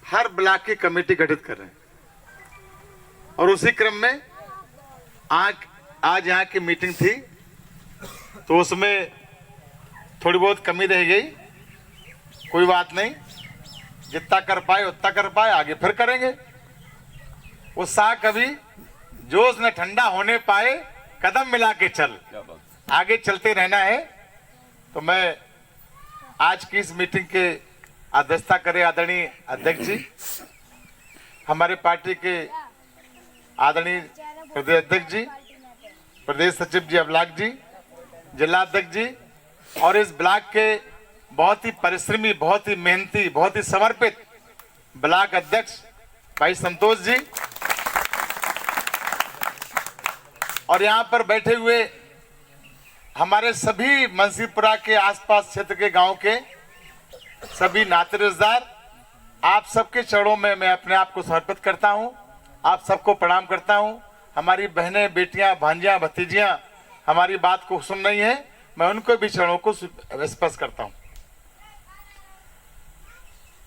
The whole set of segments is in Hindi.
हर ब्लॉक की कमेटी गठित कर रहे हैं और उसी क्रम में आज यहाँ की मीटिंग थी तो उसमें थोड़ी बहुत कमी रह गई। कोई बात नहीं, जितना कर पाए उतना कर पाए, आगे फिर करेंगे। उत्साह कभी जोश न ठंडा होने पाए, कदम मिला के चल, आगे चलते रहना है। तो मैं आज की इस मीटिंग के अध्यक्षता करे आदरणीय अध्यक्ष जी, हमारे पार्टी के आदरणीय प्रदेश अध्यक्ष जी, प्रदेश सचिव जी अब्लाक जी, जिला अध्यक्ष जी और इस ब्लॉक के बहुत ही परिश्रमी, बहुत ही मेहनती, बहुत ही समर्पित ब्लॉक अध्यक्ष भाई संतोष जी और यहाँ पर बैठे हुए हमारे सभी मंसीपुरा के आसपास क्षेत्र के गांव के सभी नाते रिश्तेदार, आप सबके चरणों में मैं अपने आप को समर्पित करता हूं। आप सबको प्रणाम करता हूं। हमारी बहनें, बेटियां, भांजियां, भतीजियां हमारी बात को सुन रही हैं, मैं उनको भी चरणों को स्पर्श करता हूं।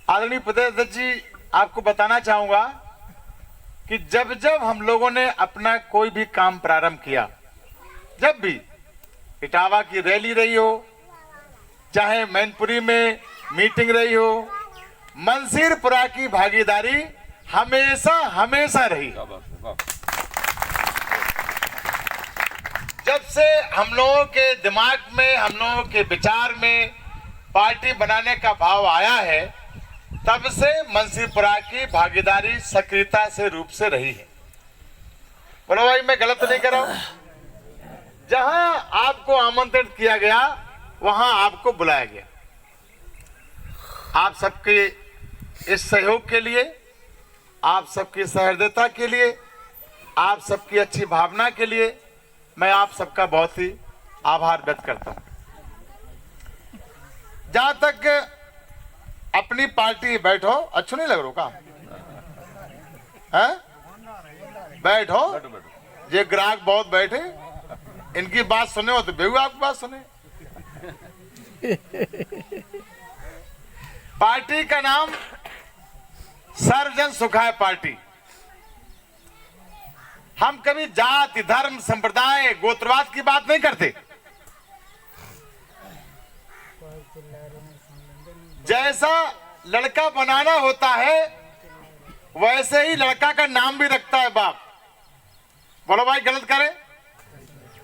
आदरणीय प्रदेश अध्यक्ष जी, आपको बताना चाहूंगा कि जब जब हम लोगों ने अपना कोई भी काम प्रारंभ किया, जब भी इटावा की रैली रही हो, चाहे मैनपुरी में मीटिंग रही हो, मंसीरपुरा की भागीदारी हमेशा हमेशा रही। जब से हम लोगों के दिमाग में, हम लोगों के विचार में पार्टी बनाने का भाव आया है, तब से मंसीरपुरा की भागीदारी सक्रियता से रूप से रही है। बोलो भाई, मैं गलत तो नहीं कर रहा हूं? जहां आपको आमंत्रित किया गया वहां आपको बुलाया गया। आप सबके इस सहयोग के लिए, आप सबकी सहृदयता के लिए, आप सबकी अच्छी भावना के लिए मैं आप सबका बहुत ही आभार व्यक्त करता हूं। जहां तक अपनी पार्टी, बैठो, अच्छो नहीं लग रहा का है? बैठो, ये ग्राहक बहुत बैठे, इनकी बात सुने हो तो बेहू आपकी बात सुने। पार्टी का नाम सर्वजन सुखाय पार्टी। हम कभी जाति, धर्म, संप्रदाय, गोत्रवाद की बात नहीं करते। जैसा लड़का बनाना होता है वैसे ही लड़का का नाम भी रखता है बाप। बोलो भाई, गलत करें?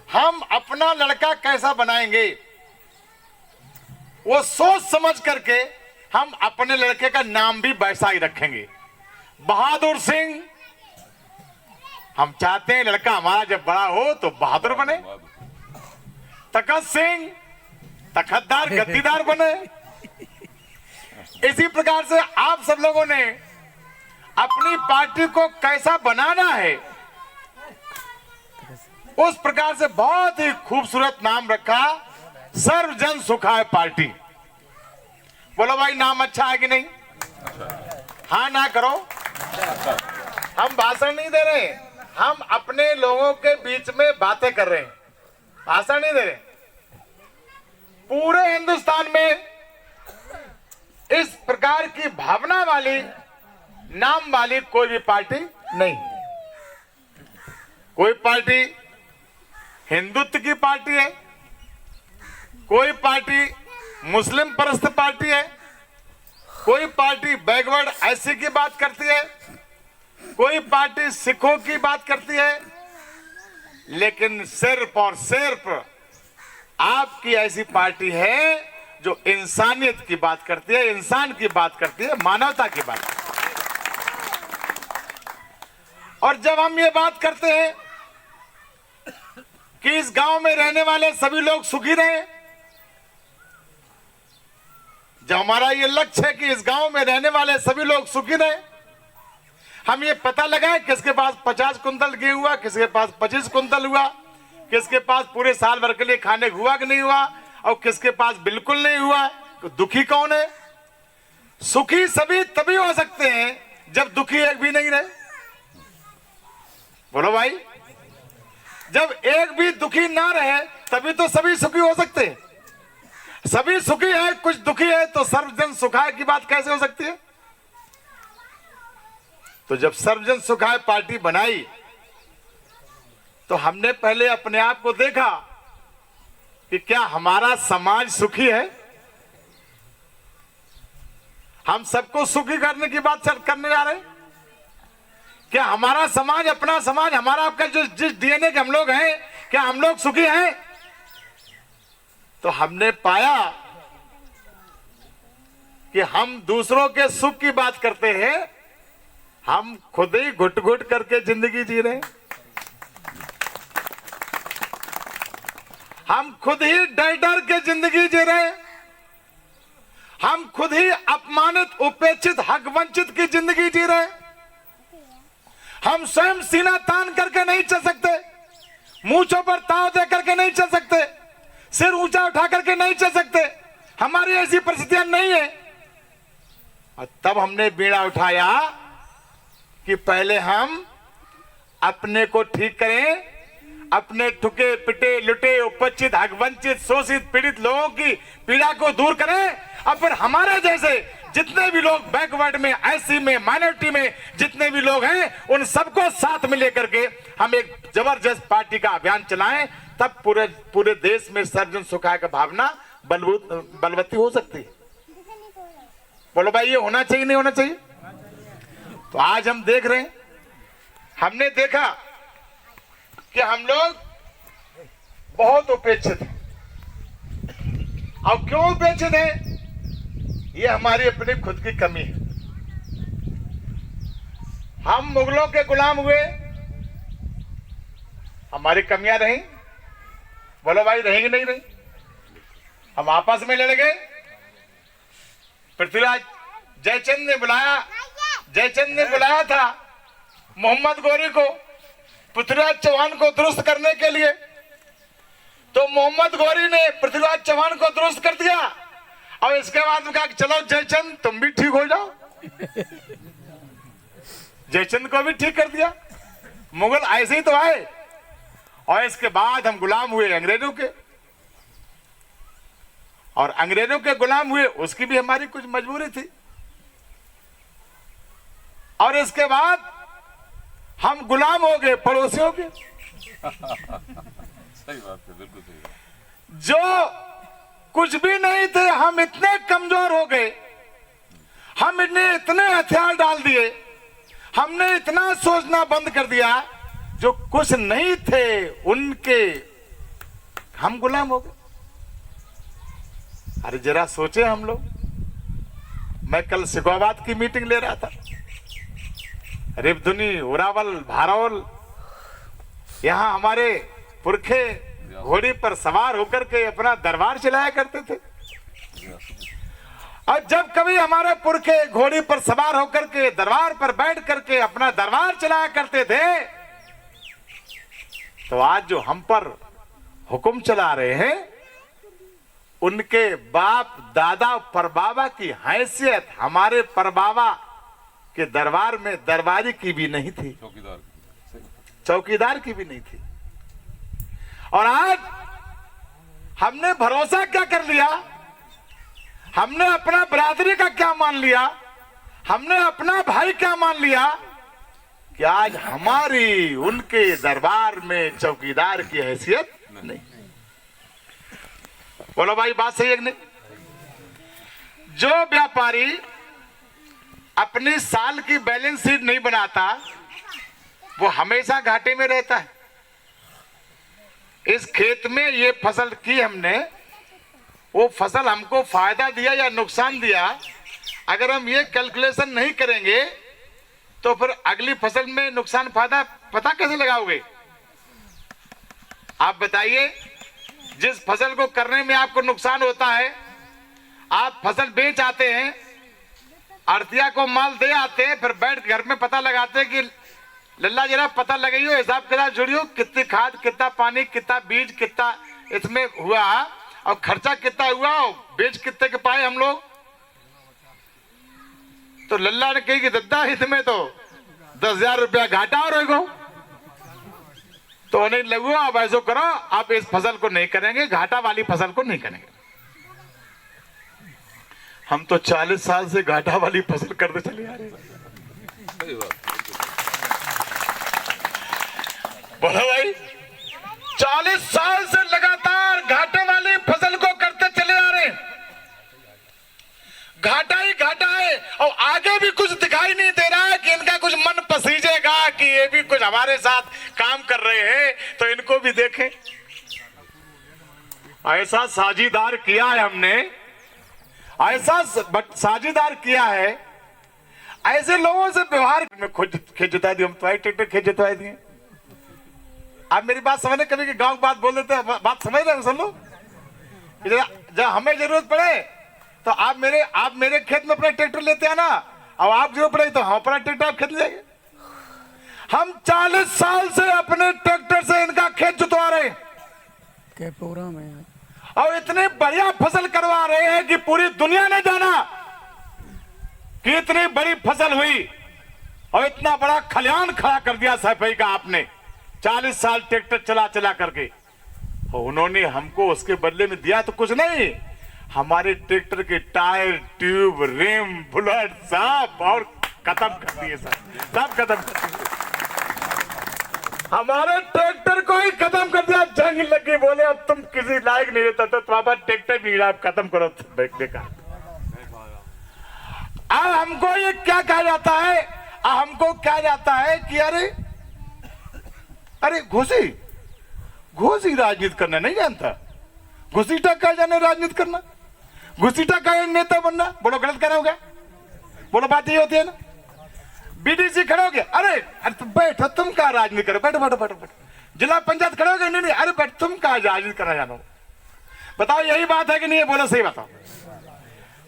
हम अपना लड़का कैसा बनाएंगे वो सोच समझ करके हम अपने लड़के का नाम भी वैसा ही रखेंगे। बहादुर सिंह, हम चाहते हैं लड़का हमारा जब बड़ा हो तो बहादुर बने। तखत सिंह, तखतदार, गद्दीदार बने। इसी प्रकार से आप सब लोगों ने अपनी पार्टी को कैसा बनाना है, उस प्रकार से बहुत ही खूबसूरत नाम रखा, सर्वजन सुखाय पार्टी। बोलो भाई, नाम अच्छा है कि नहीं? हाँ ना करो। हम भाषण नहीं दे रहे, हम अपने लोगों के बीच में बातें कर रहे हैं, भाषण नहीं दे रहे। पूरे हिंदुस्तान में इस प्रकार की भावना वाली, नाम वाली कोई भी पार्टी नहीं। कोई पार्टी हिंदुत्व की पार्टी है, कोई पार्टी मुस्लिम परस्त पार्टी है, कोई पार्टी बैकवर्ड एससी की बात करती है, कोई पार्टी सिखों की बात करती है, लेकिन सिर्फ और सिर्फ आपकी ऐसी पार्टी है जो इंसानियत की बात करती है, इंसान की बात करती है, मानवता की बात करती है। और जब हम ये बात करते हैं कि इस गांव में रहने वाले सभी लोग सुखी रहे, जब हमारा ये लक्ष्य है कि इस गांव में रहने वाले सभी लोग सुखी रहे, हम ये पता लगाए किसके पास 50 कुंतल गेहूं हुआ, किसके पास 25 कुंतल हुआ, किसके पास पूरे साल भर के लिए खाने हुआ कि नहीं हुआ, और किसके पास बिल्कुल नहीं हुआ। तो दुखी कौन है? सुखी सभी तभी हो सकते हैं जब दुखी एक भी नहीं रहे। बोलो भाई, जब एक भी दुखी ना रहे तभी तो सभी सुखी हो सकते हैं। सभी सुखी है, कुछ दुखी है, तो सर्वजन सुखाय की बात कैसे हो सकती है? तो जब सर्वजन सुखाय पार्टी बनाई तो हमने पहले अपने आप को देखा कि क्या हमारा समाज सुखी है। हम सबको सुखी करने की बात करने जा रहे हैं। क्या हमारा समाज, अपना समाज, हमारा आपका जो जिस डीएनए के हम लोग हैं, क्या हम लोग सुखी हैं? तो हमने पाया कि हम दूसरों के सुख की बात करते हैं, हम खुद ही घुट घुट करके जिंदगी जी रहे हैं। हम खुद ही डर डर के जिंदगी जी रहे हैं। हम खुद ही अपमानित, उपेक्षित, हक वंचित की जिंदगी जी रहे हैं। हम स्वयं सीना तान करके नहीं चल सकते, मूंछों पर ताव दे करके नहीं चल सकते, सिर ऊंचा उठा करके नहीं चल सकते। हमारी ऐसी परिस्थितियां नहीं है। और तब हमने बीड़ा उठाया कि पहले हम अपने को ठीक करें, अपने ठुके पिटे लुटे उपेक्षित हकवंचित शोषित पीड़ित लोगों की पीड़ा को दूर करें, और फिर हमारे जैसे जितने भी लोग बैकवर्ड में, एससी में, माइनॉरिटी में जितने भी लोग हैं, उन सबको साथ में लेकर के हम एक जबरदस्त पार्टी का अभियान चलाएं। तब पूरे देश में सर्वजन सुखाय का भावना बलवती हो सकती है। बोलो भाई, ये होना चाहिए नहीं होना चाहिए? तो आज हम देख रहे हैं, हमने देखा कि हम लोग बहुत उपेक्षित हैं। अब क्यों उपेक्षित हैं? ये हमारी अपनी खुद की कमी है। हम मुगलों के गुलाम हुए, हमारी कमियां रही। बोलो भाई, रहेंगी नहीं रही? हम आपस में लड़ गए। पृथ्वीराज जयचंद ने बुलाया था मोहम्मद गौरी को पृथ्वीराज चौहान को दुरुस्त करने के लिए। तो मोहम्मद गौरी ने पृथ्वीराज चौहान को दुरुस्त कर दिया, और इसके बाद कहा कि चलो जयचंद तुम भी ठीक हो जाओ। जयचंद को भी ठीक कर दिया। मुगल ऐसे ही तो आए, और इसके बाद हम गुलाम हुए अंग्रेजों के, और अंग्रेजों के गुलाम हुए, उसकी भी हमारी कुछ मजबूरी थी। और इसके बाद हम गुलाम हो गए पड़ोसियों के। सही बात है, बिल्कुल सही बात। जो कुछ भी नहीं थे, हम इतने कमजोर हो गए, हम इतने हथियार डाल दिए, हमने इतना सोचना बंद कर दिया, जो कुछ नहीं थे उनके हम गुलाम हो गए। अरे जरा सोचे हम लोग। मैं कल सिकोबाद की मीटिंग ले रहा था, रिपधुनी, उरावल, भारौल, यहां हमारे पुरखे घोड़ी पर सवार होकर के अपना दरबार चलाया करते थे। और जब कभी हमारे पुरखे घोड़ी पर सवार होकर के दरबार पर बैठ करके अपना दरबार चलाया करते थे, तो आज जो हम पर हुक्म चला रहे हैं, उनके बाप दादा परबाबा की हैसियत हमारे परबाबा के दरबार में दरबारी की भी नहीं थी, चौकीदार की भी नहीं थी। और आज हमने भरोसा क्या कर लिया, हमने अपना बरादरी का क्या मान लिया, हमने अपना भाई क्या मान लिया, कि आज हमारी उनके दरबार में चौकीदार की हैसियत नहीं। बोलो भाई, बात सही है कि नहीं? जो व्यापारी अपनी साल की बैलेंस शीट नहीं बनाता, वो हमेशा घाटे में रहता है। इस खेत में ये फसल की हमने, वो फसल हमको फायदा दिया या नुकसान दिया, अगर हम ये कैलकुलेशन नहीं करेंगे तो फिर अगली फसल में नुकसान फायदा पता कैसे लगाओगे? आप बताइए। जिस फसल को करने में आपको नुकसान होता है, आप फसल बेच आते हैं, आड़तिया को माल दे आते हैं, फिर बैठ घर में पता लगाते हैं कि लल्ला जरा पता लगाइयो, हिसाब किताब जोड़ियो, कितनी खाद, कितना पानी, कितना बीज, कितना इसमें हुआ, और खर्चा कितना हुआ, बेच कितने के पाए हम लोग। तो लल्ला ने कही कि दद्दा इसमें तो 10,000 रुपया घाटा और होगा। तो तो उन्हें लगू आप ऐसा करो, आप इस फसल को नहीं करेंगे, घाटा वाली फसल को नहीं करेंगे। हम तो 40 साल से घाटा वाली फसल करते चले आ रहे हैं। सही बात। बोलो भाई, 40 साल से लगातार घाटे वाली फसल को करते चले आ रहे हैं। घाटा ही घाटा है और आगे भी कुछ दिखाई नहीं दे रहा है कि इनका कुछ मन पसीजेगा कि ये भी कुछ हमारे साथ काम कर रहे हैं, तो इनको भी देखें। ऐसा साझीदार किया है हमने, ऐसा साझीदार किया है, ऐसे लोगों से व्यवहार में खेत जुता दिए, हम तो ट्रैक्टर खेत जुतवा दिए। आप मेरी बात समझने, कभी कि गांव की बात बोल देते हैं, बात समझ रहे हैं सब लोग। जब हमें जरूरत पड़े तो आप मेरे खेत में अपना ट्रैक्टर लेते हैं ना, और आप जरूरत पड़े तो हम अपना ट्रैक्टर आप खेत ले जाएंगे। हम 40 साल से अपने ट्रैक्टर से इनका खेत जुतवा रहे हैं। क्या प्रोग्राम है? और इतनी बढ़िया फसल करवा रहे हैं कि पूरी दुनिया ने जाना कि इतनी बड़ी फसल हुई और इतना बड़ा खलियान खड़ा कर दिया सफाई का आपने 40 साल ट्रैक्टर चला चला करके। और उन्होंने हमको उसके बदले में दिया तो कुछ नहीं, हमारे ट्रैक्टर के टायर, ट्यूब, रिम, बुलेट सब और खत्म कर दिए, सब खत्म कर दिए। हमारे ट्रैक्टर को ही खत्म कर दिया। जंग लगी, बोले अब तुम किसी लायक नहीं रहता तो तुम्हारा ट्रैक्टर भी आप खत्म करो बेकार। अब हमको ये क्या कहा जाता है, हमको क्या जाता है कि अरे घुसी राजनीति करना नहीं जानता, घुसीटा क्या जाने राजनीति करना, घुसीटा का नेता बनना। बोलो गलत कर रहे हो क्या? बोलो बात ये होती है ना। बीडीसी खड़े हो गए, अरे बैठो, तुम कहा राजनीति करो, बैठो बैठो बैठो बैठो। जिला पंचायत खड़े हो गए, नहीं अरे बैठ, तुम कहा राजनीति करना जानो। बताओ यही बात है कि नहीं? बोलो सही बताओ।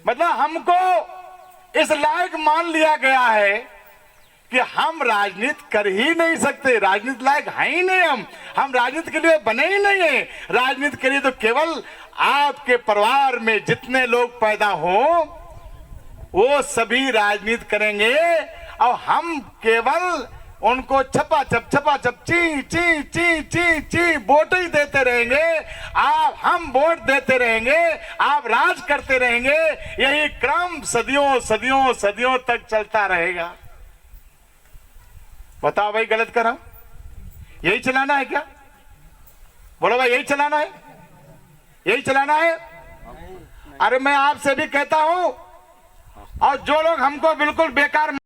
मतलब हमको इस लायक मान लिया गया है कि हम राजनीति कर ही नहीं सकते, राजनीति लायक है ही नहीं। हम राजनीति के लिए बने ही नहीं है। राजनीति के लिए तो केवल आपके परिवार में जितने लोग पैदा हो वो सभी राजनीति करेंगे, और हम केवल उनको छपा छप ची ची ची ची ची वोट ही देते रहेंगे। हम वोट देते रहेंगे, आप राज करते रहेंगे। यही क्रम सदियों सदियों सदियों तक चलता रहेगा। बताओ भाई, गलत कर रहा हूं? यही चलाना है क्या? बोलो भाई, यही चलाना है? यही चलाना है? अरे मैं आपसे भी कहता हूं, और जो लोग हमको बिल्कुल बेकार